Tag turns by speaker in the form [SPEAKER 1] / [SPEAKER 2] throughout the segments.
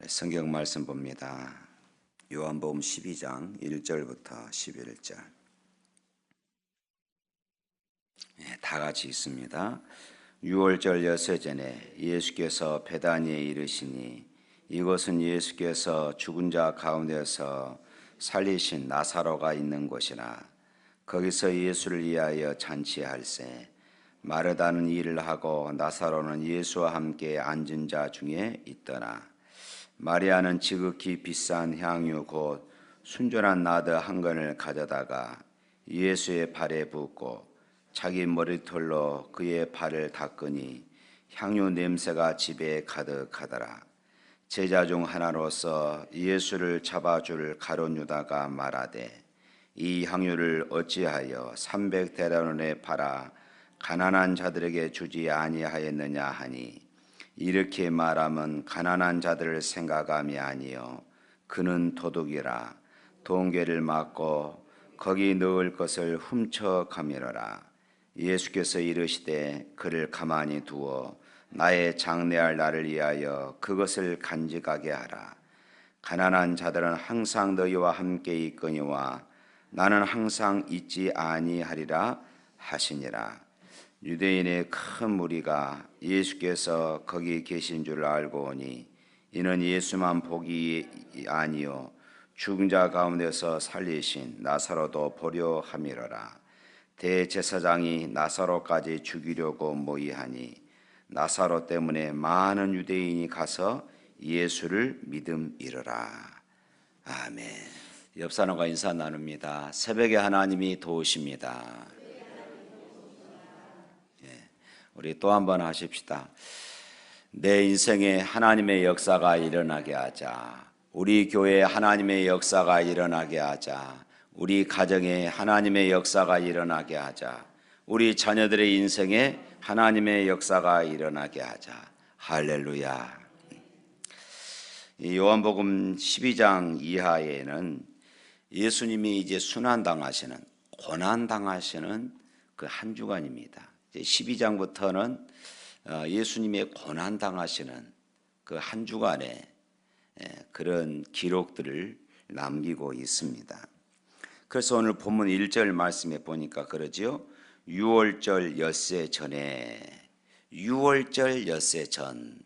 [SPEAKER 1] 성경 말씀 봅니다. 요한복음 12장 1절부터 11절. 다 같이 있습니다. 6월절 엿새전에 예수께서 베다니에 이르시니 이곳은 예수께서 죽은 자 가운데서 살리신 나사로가 있는 곳이라. 거기서 예수를 위하여 잔치할세. 마르다는 일을 하고 나사로는 예수와 함께 앉은 자 중에 있더라. 마리아는 지극히 비싼 향유 곧 순전한 나드 한 건을 가져다가 예수의 발에 붓고 자기 머리털로 그의 발을 닦으니 향유 냄새가 집에 가득하더라. 제자 중 하나로서 예수를 잡아줄 가룟 유다가 말하되 이 향유를 어찌하여 300데나리온에 팔아 가난한 자들에게 주지 아니하였느냐 하니 이렇게 말하면 가난한 자들을 생각함이 아니요 그는 도둑이라 동계를 맞고 거기 넣을 것을 훔쳐가미러라. 예수께서 이르시되 그를 가만히 두어 나의 장래할 날을 위하여 그것을 간직하게 하라. 가난한 자들은 항상 너희와 함께 있거니와 나는 항상 있지 아니하리라 하시니라. 유대인의 큰 무리가 예수께서 거기 계신 줄 알고 오니 이는 예수만 보기 아니요 죽은 자 가운데서 살리신 나사로도 보려 함이로라. 대제사장이 나사로까지 죽이려고 모의하니 나사로 때문에 많은 유대인이 가서 예수를 믿음이로라. 아멘. 옆 사람과 인사 나눕니다. 새벽에 하나님이 도우십니다. 우리 또 한 번 하십시다. 내 인생에 하나님의 역사가 일어나게 하자. 우리 교회에 하나님의 역사가 일어나게 하자. 우리 가정에 하나님의 역사가 일어나게 하자. 우리 자녀들의 인생에 하나님의 역사가 일어나게 하자. 할렐루야. 이 요한복음 12장 이하에는 예수님이 이제 순환당하시는, 고난당하시는 그 한 주간입니다. 12장부터는 예수님의 고난당하시는 그 한 주간의 그런 기록들을 남기고 있습니다. 그래서 오늘 본문 1절 말씀에 보니까 그러지요. 6월절 엿새 전에, 6월절 엿새 전.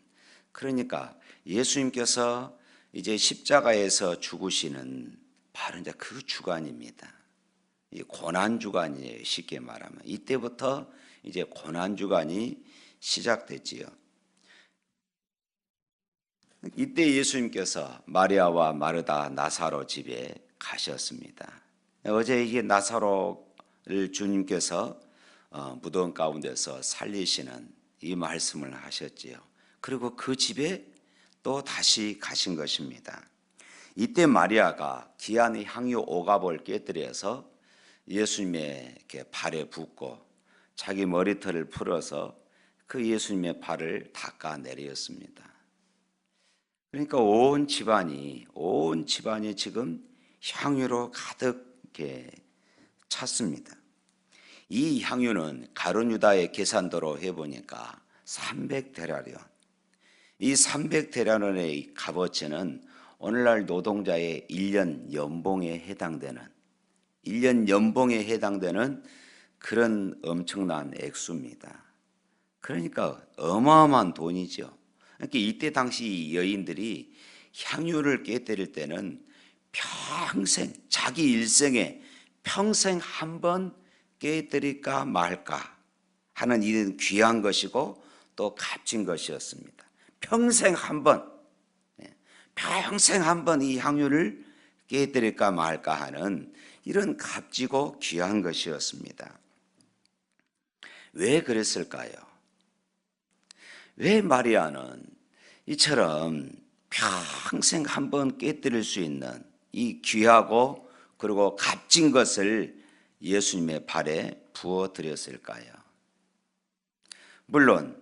[SPEAKER 1] 그러니까 예수님께서 이제 십자가에서 죽으시는 바로 이제 그 주간입니다. 이 고난 주간이에요. 쉽게 말하면 이때부터 이제 고난 주간이 시작됐지요. 이때 예수님께서 마리아와 마르다 나사로 집에 가셨습니다. 어제 이게 나사로를 주님께서 무덤 가운데서 살리시는 이 말씀을 하셨지요. 그리고 그 집에 또 다시 가신 것입니다. 이때 마리아가 귀한 향유 오갑을 깨뜨려서 예수님의 발에 붓고 자기 머리털을 풀어서 그 예수님의 발을 닦아내렸습니다. 그러니까 온 집안이 지금 향유로 가득 이렇게 찼습니다. 이 향유는 가룟 유다의 계산도로 해보니까 300데나리온. 이 300데나리온의 값어치는 오늘날 노동자의 1년 연봉에 해당되는 그런 엄청난 액수입니다. 그러니까 어마어마한 돈이죠. 그러니까 이때 당시 여인들이 향유를 깨뜨릴 때는 평생, 자기 일생에 평생 한 번 깨뜨릴까 말까 하는 이런 귀한 것이고 또 값진 것이었습니다. 평생 한 번 이 향유를 깨뜨릴까 말까 하는 이런 값지고 귀한 것이었습니다. 왜 그랬을까요? 왜 마리아는 이처럼 평생 한 번 깨뜨릴 수 있는 이 귀하고 그리고 값진 것을 예수님의 발에 부어 드렸을까요? 물론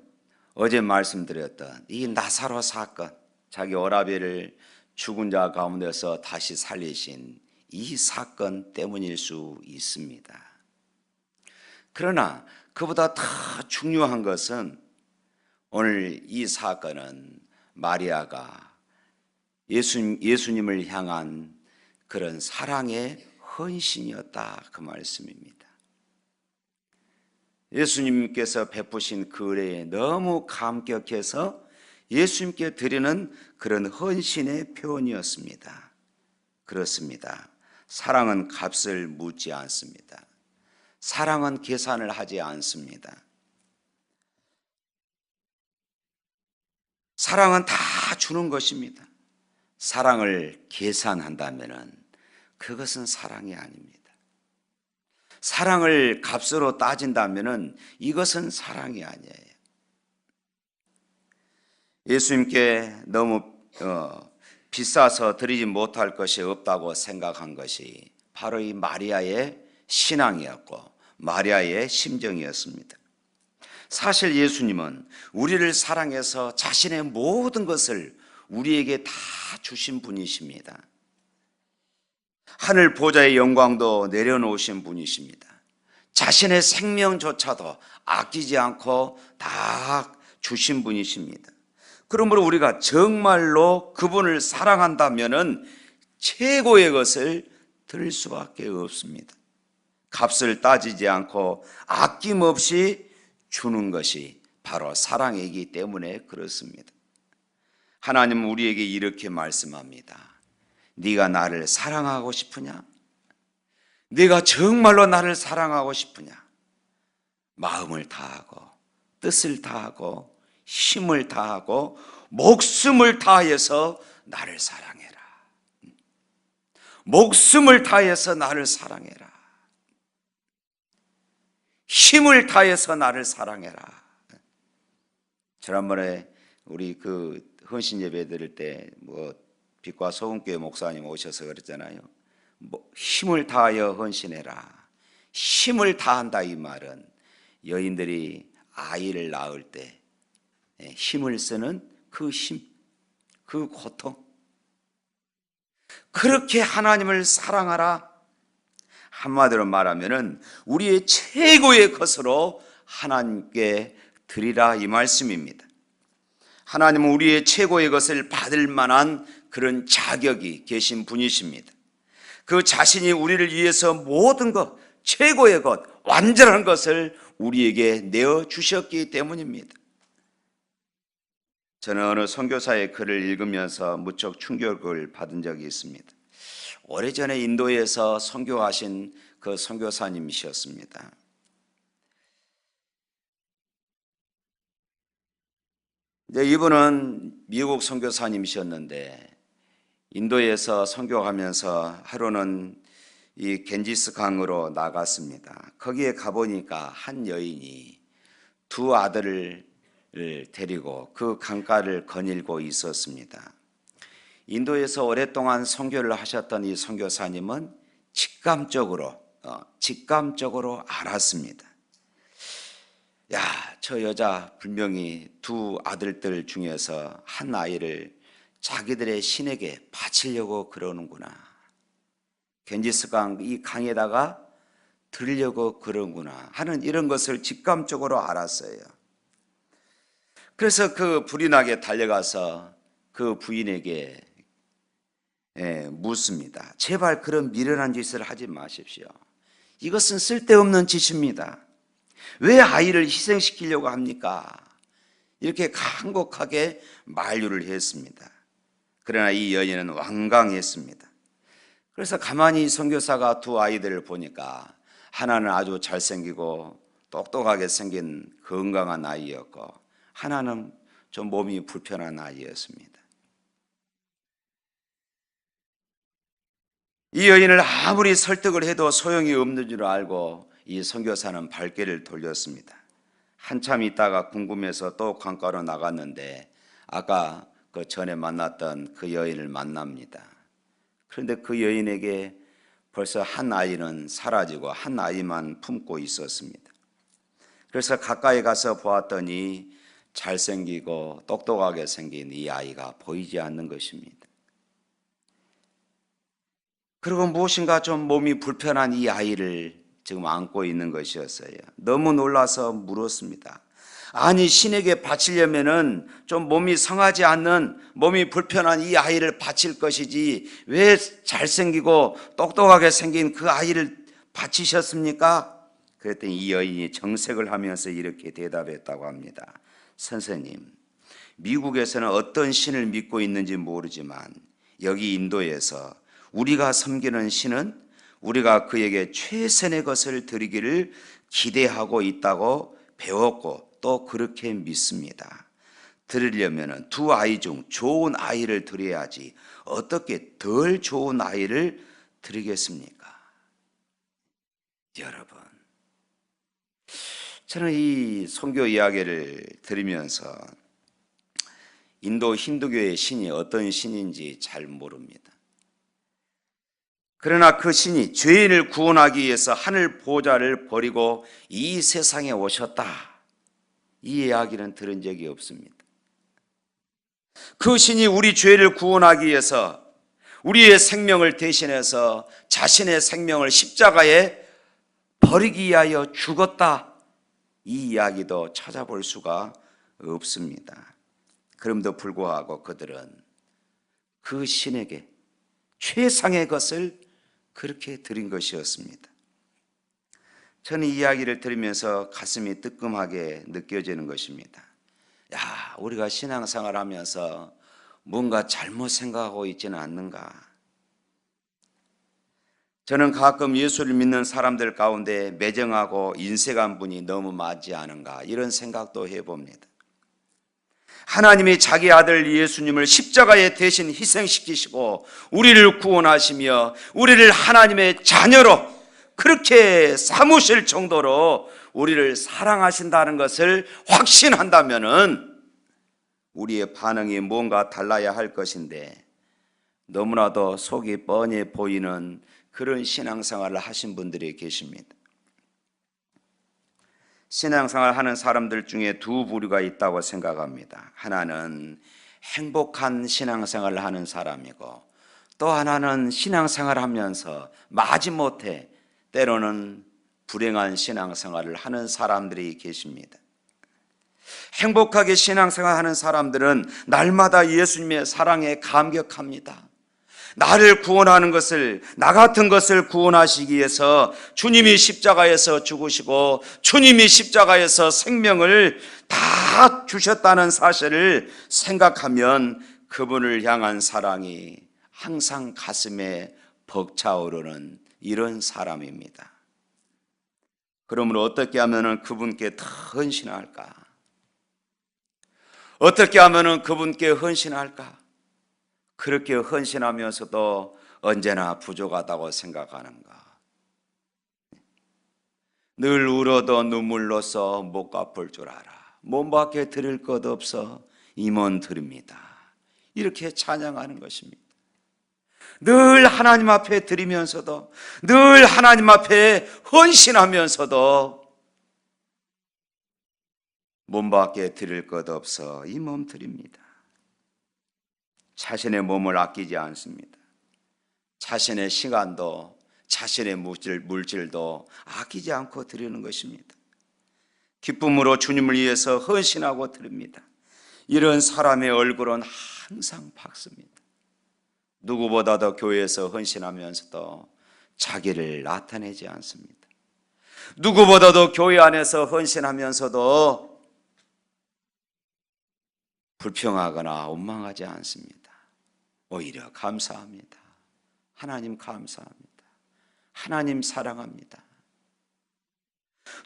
[SPEAKER 1] 어제 말씀드렸던 이 나사로 사건, 자기 오라비를 죽은 자 가운데서 다시 살리신 이 사건 때문일 수 있습니다. 그러나 그보다 더 중요한 것은 오늘 이 사건은 마리아가 예수님을 향한 그런 사랑의 헌신이었다, 그 말씀입니다. 예수님께서 베푸신 그 은혜에 너무 감격해서 예수님께 드리는 그런 헌신의 표현이었습니다. 그렇습니다. 사랑은 값을 묻지 않습니다. 사랑은 계산을 하지 않습니다. 사랑은 다 주는 것입니다. 사랑을 계산한다면 그것은 사랑이 아닙니다. 사랑을 값으로 따진다면 이것은 사랑이 아니에요. 예수님께 너무 비싸서 드리지 못할 것이 없다고 생각한 것이 바로 이 마리아의 신앙이었고 마리아의 심정이었습니다. 사실 예수님은 우리를 사랑해서 자신의 모든 것을 우리에게 다 주신 분이십니다. 하늘 보좌의 영광도 내려놓으신 분이십니다. 자신의 생명조차도 아끼지 않고 다 주신 분이십니다. 그러므로 우리가 정말로 그분을 사랑한다면 최고의 것을 드릴 수밖에 없습니다. 값을 따지지 않고 아낌없이 주는 것이 바로 사랑이기 때문에 그렇습니다. 하나님은 우리에게 이렇게 말씀합니다. 네가 나를 사랑하고 싶으냐? 네가 정말로 나를 사랑하고 싶으냐? 마음을 다하고 뜻을 다하고 힘을 다하고 목숨을 다해서 나를 사랑해라. 목숨을 다해서 나를 사랑해라. 힘을 다해서 나를 사랑해라. 지난번에 우리 그 헌신 예배 드릴 때 빛과 소금교회 목사님 오셔서 그랬잖아요. 힘을 다하여 헌신해라. 힘을 다한다, 이 말은 여인들이 아이를 낳을 때 힘을 쓰는 그 힘, 그 고통, 그렇게 하나님을 사랑하라. 한마디로 말하면은 우리의 최고의 것으로 하나님께 드리라, 이 말씀입니다. 하나님은 우리의 최고의 것을 받을 만한 그런 자격이 계신 분이십니다. 그 자신이 우리를 위해서 모든 것, 최고의 것, 완전한 것을 우리에게 내어주셨기 때문입니다. 저는 어느 선교사의 글을 읽으면서 무척 충격을 받은 적이 있습니다. 오래전에 인도에서 선교하신 그 선교사님이셨습니다. 이분은 미국 선교사님이셨는데 인도에서 선교하면서 하루는 이 겐지스 강으로 나갔습니다. 거기에 가보니까 한 여인이 두 아들을 데리고 그 강가를 거닐고 있었습니다. 인도에서 오랫동안 선교를 하셨던 이 선교사님은 직감적으로 알았습니다. 야, 저 여자 분명히 두 아들들 중에서 한 아이를 자기들의 신에게 바치려고 그러는구나. 겐지스강 이 강에다가 들려고 그러는구나 하는 이런 것을 직감적으로 알았어요. 그래서 그 불이 나게 달려가서 그 부인에게 묻습니다. 제발 그런 미련한 짓을 하지 마십시오. 이것은 쓸데없는 짓입니다. 왜 아이를 희생시키려고 합니까? 이렇게 간곡하게 만류를 했습니다. 그러나 이 여인은 완강했습니다. 그래서 가만히 선교사가 두 아이들을 보니까 하나는 아주 잘생기고 똑똑하게 생긴 건강한 아이였고 하나는 좀 몸이 불편한 아이였습니다. 이 여인을 아무리 설득을 해도 소용이 없는 줄 알고 이 선교사는 발길을 돌렸습니다. 한참 있다가 궁금해서 또 강가로 나갔는데 아까 그 전에 만났던 그 여인을 만납니다. 그런데 그 여인에게 벌써 한 아이는 사라지고 한 아이만 품고 있었습니다. 그래서 가까이 가서 보았더니 잘생기고 똑똑하게 생긴 이 아이가 보이지 않는 것입니다. 그리고 무엇인가 좀 몸이 불편한 이 아이를 지금 안고 있는 것이었어요. 너무 놀라서 물었습니다. 아니, 신에게 바치려면은 좀 몸이 성하지 않는, 몸이 불편한 이 아이를 바칠 것이지 왜 잘생기고 똑똑하게 생긴 그 아이를 바치셨습니까? 그랬더니 이 여인이 정색을 하면서 이렇게 대답했다고 합니다. 선생님, 미국에서는 어떤 신을 믿고 있는지 모르지만 여기 인도에서 우리가 섬기는 신은 우리가 그에게 최선의 것을 드리기를 기대하고 있다고 배웠고 또 그렇게 믿습니다. 드리려면 두 아이 중 좋은 아이를 드려야지 어떻게 덜 좋은 아이를 드리겠습니까? 여러분, 저는 이 선교 이야기를 들으면서 인도 힌두교의 신이 어떤 신인지 잘 모릅니다. 그러나 그 신이 죄인을 구원하기 위해서 하늘 보좌를 버리고 이 세상에 오셨다, 이 이야기는 들은 적이 없습니다. 그 신이 우리 죄를 구원하기 위해서 우리의 생명을 대신해서 자신의 생명을 십자가에 버리기 위하여 죽었다, 이 이야기도 찾아볼 수가 없습니다. 그럼에도 불구하고 그들은 그 신에게 최상의 것을 그렇게 드린 것이었습니다. 저는 이 이야기를 들으면서 가슴이 뜨끔하게 느껴지는 것입니다. 야, 우리가 신앙생활 하면서 뭔가 잘못 생각하고 있지는 않는가? 저는 가끔 예수를 믿는 사람들 가운데 매정하고 인색한 분이 너무 많지 않은가, 이런 생각도 해봅니다. 하나님이 자기 아들 예수님을 십자가에 대신 희생시키시고 우리를 구원하시며 우리를 하나님의 자녀로 그렇게 삼으실 정도로 우리를 사랑하신다는 것을 확신한다면은 우리의 반응이 뭔가 달라야 할 것인데, 너무나도 속이 뻔히 보이는 그런 신앙생활을 하신 분들이 계십니다. 신앙생활 하는 사람들 중에 두 부류가 있다고 생각합니다. 하나는 행복한 신앙생활을 하는 사람이고, 또 하나는 신앙생활을 하면서 마지못해 때로는 불행한 신앙생활을 하는 사람들이 계십니다. 행복하게 신앙생활 하는 사람들은 날마다 예수님의 사랑에 감격합니다. 나를 구원하는 것을, 나 같은 것을 구원하시기 위해서 주님이 십자가에서 죽으시고 주님이 십자가에서 생명을 다 주셨다는 사실을 생각하면 그분을 향한 사랑이 항상 가슴에 벅차오르는 이런 사람입니다. 그러므로 어떻게 하면 그분께 더 헌신할까? 어떻게 하면 그분께 헌신할까? 그렇게 헌신하면서도 언제나 부족하다고 생각하는가? 늘 울어도 눈물로써 못 갚을 줄 알아. 몸밖에 드릴 것 없어 임원 드립니다. 이렇게 찬양하는 것입니다. 늘 하나님 앞에 드리면서도, 늘 하나님 앞에 헌신하면서도 몸밖에 드릴 것 없어 이 몸 드립니다. 자신의 몸을 아끼지 않습니다. 자신의 시간도 자신의 물질도 아끼지 않고 드리는 것입니다. 기쁨으로 주님을 위해서 헌신하고 드립니다. 이런 사람의 얼굴은 항상 밝습니다. 누구보다도 교회에서 헌신하면서도 자기를 나타내지 않습니다. 누구보다도 교회 안에서 헌신하면서도 불평하거나 원망하지 않습니다. 오히려 감사합니다. 하나님 감사합니다. 하나님 사랑합니다.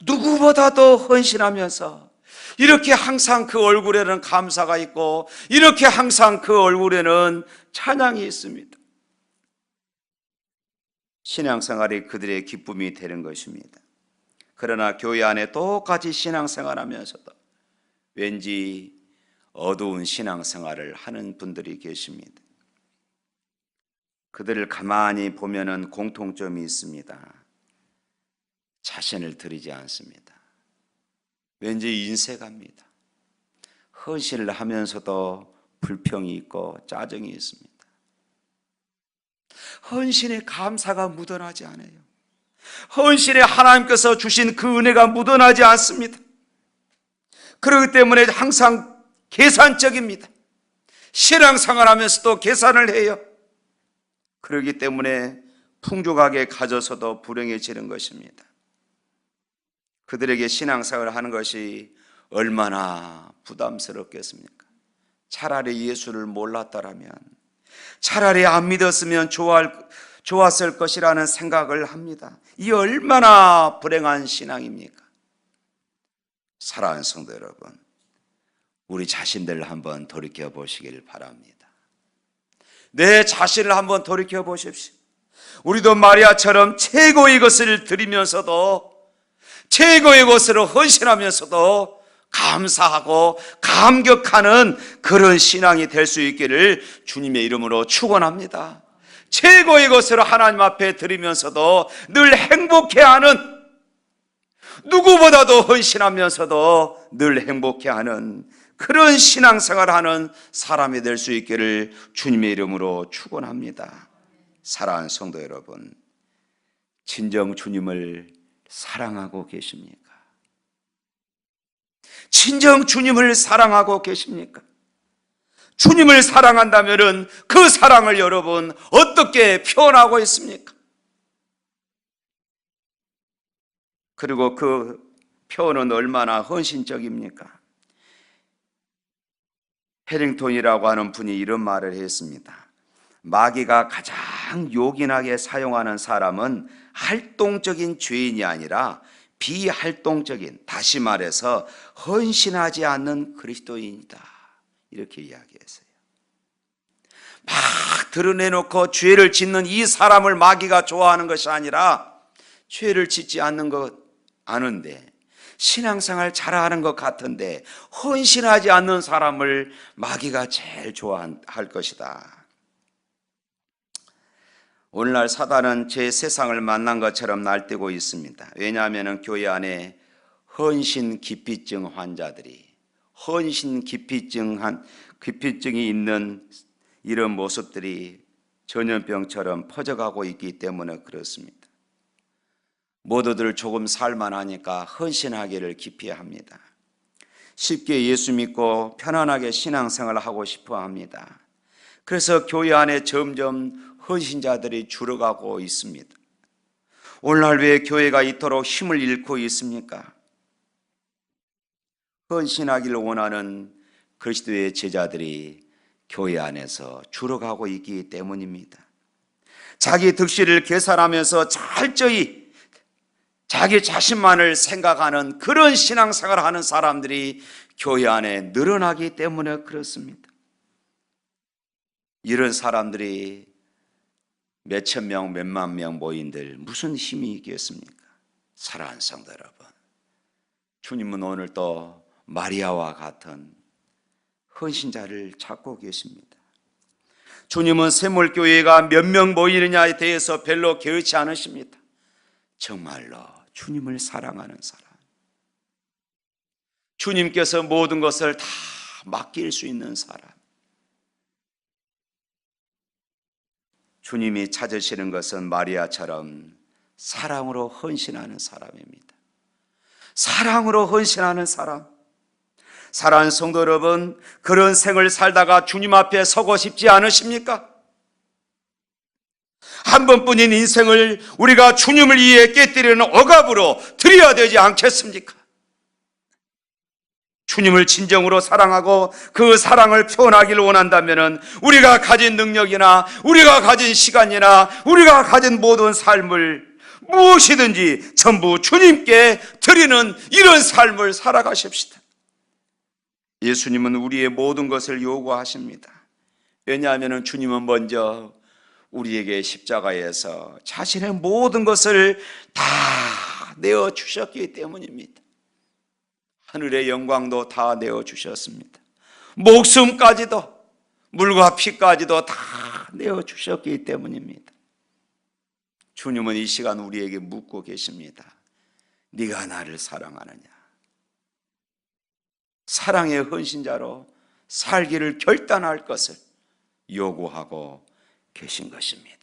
[SPEAKER 1] 누구보다도 헌신하면서 이렇게 항상 그 얼굴에는 감사가 있고, 이렇게 항상 그 얼굴에는 찬양이 있습니다. 신앙생활이 그들의 기쁨이 되는 것입니다. 그러나 교회 안에 똑같이 신앙생활하면서도 왠지 어두운 신앙생활을 하는 분들이 계십니다. 그들을 가만히 보면은 공통점이 있습니다. 자신을 드리지 않습니다. 왠지 인색합니다. 헌신을 하면서도 불평이 있고 짜증이 있습니다. 헌신의 감사가 묻어나지 않아요. 헌신에 하나님께서 주신 그 은혜가 묻어나지 않습니다. 그렇기 때문에 항상 계산적입니다. 신앙생활 하면서도 계산을 해요. 그렇기 때문에 풍족하게 가져서도 불행해지는 것입니다. 그들에게 신앙생활을 하는 것이 얼마나 부담스럽겠습니까? 차라리 예수를 몰랐더라면, 차라리 안 믿었으면 좋았을 것이라는 생각을 합니다. 이 얼마나 불행한 신앙입니까? 사랑하는 성도 여러분, 우리 자신들을 한번 돌이켜 보시길 바랍니다. 내 자신을 한번 돌이켜 보십시오. 우리도 마리아처럼 최고의 것을 드리면서도, 최고의 것으로 헌신하면서도 감사하고 감격하는 그런 신앙이 될 수 있기를 주님의 이름으로 축원합니다. 최고의 것으로 하나님 앞에 드리면서도 늘 행복해하는, 누구보다도 헌신하면서도 늘 행복해하는 그런 신앙생활하는 사람이 될 수 있기를 주님의 이름으로 축원합니다. 사랑하는 성도 여러분, 진정 주님을 사랑하고 계십니까? 진정 주님을 사랑하고 계십니까? 주님을 사랑한다면 그 사랑을 여러분 어떻게 표현하고 있습니까? 그리고 그 표현은 얼마나 헌신적입니까? 해링턴이라고 하는 분이 이런 말을 했습니다. 마귀가 가장 요긴하게 사용하는 사람은 활동적인 죄인이 아니라 비활동적인, 다시 말해서 헌신하지 않는 그리스도인이다, 이렇게 이야기했어요. 막 드러내놓고 죄를 짓는 이 사람을 마귀가 좋아하는 것이 아니라 죄를 짓지 않는 것 아는데, 신앙생활 잘하는 것 같은데 헌신하지 않는 사람을 마귀가 제일 좋아할 것이다. 오늘날 사단은 제 세상을 만난 것처럼 날뛰고 있습니다. 왜냐하면 교회 안에 헌신 기피증 환자들이, 헌신 기피증이 있는 이런 모습들이 전염병처럼 퍼져가고 있기 때문에 그렇습니다. 모두들 조금 살만하니까 헌신하기를 기피합니다. 쉽게 예수 믿고 편안하게 신앙생활을 하고 싶어 합니다. 그래서 교회 안에 점점 헌신자들이 줄어가고 있습니다. 오늘날 왜 교회가 이토록 힘을 잃고 있습니까? 헌신하기를 원하는 그리스도의 제자들이 교회 안에서 줄어가고 있기 때문입니다. 자기 득실을 계산하면서 철저히 자기 자신만을 생각하는 그런 신앙생활을 하는 사람들이 교회 안에 늘어나기 때문에 그렇습니다. 이런 사람들이 몇천 명, 몇만 명 모인들 무슨 힘이 있겠습니까? 사랑하는 성도 여러분, 주님은 오늘 또 마리아와 같은 헌신자를 찾고 계십니다. 주님은 샘물교회가 몇 명 모이느냐에 대해서 별로 개의치 않으십니다. 정말로 주님을 사랑하는 사람, 주님께서 모든 것을 다 맡길 수 있는 사람, 주님이 찾으시는 것은 마리아처럼 사랑으로 헌신하는 사람입니다. 사랑으로 헌신하는 사람. 사랑하는 성도 여러분, 그런 생을 살다가 주님 앞에 서고 싶지 않으십니까? 한 번뿐인 인생을 우리가 주님을 위해 깨뜨리는 억압으로 드려야 되지 않겠습니까? 주님을 진정으로 사랑하고 그 사랑을 표현하기를 원한다면 우리가 가진 능력이나 우리가 가진 시간이나 우리가 가진 모든 삶을 무엇이든지 전부 주님께 드리는 이런 삶을 살아가십시다. 예수님은 우리의 모든 것을 요구하십니다. 왜냐하면 주님은 먼저 우리에게 십자가에서 자신의 모든 것을 다 내어주셨기 때문입니다. 하늘의 영광도 다 내어주셨습니다. 목숨까지도, 물과 피까지도 다 내어주셨기 때문입니다. 주님은 이 시간 우리에게 묻고 계십니다. 네가 나를 사랑하느냐? 사랑의 헌신자로 살기를 결단할 것을 요구하고 계신 것입니다.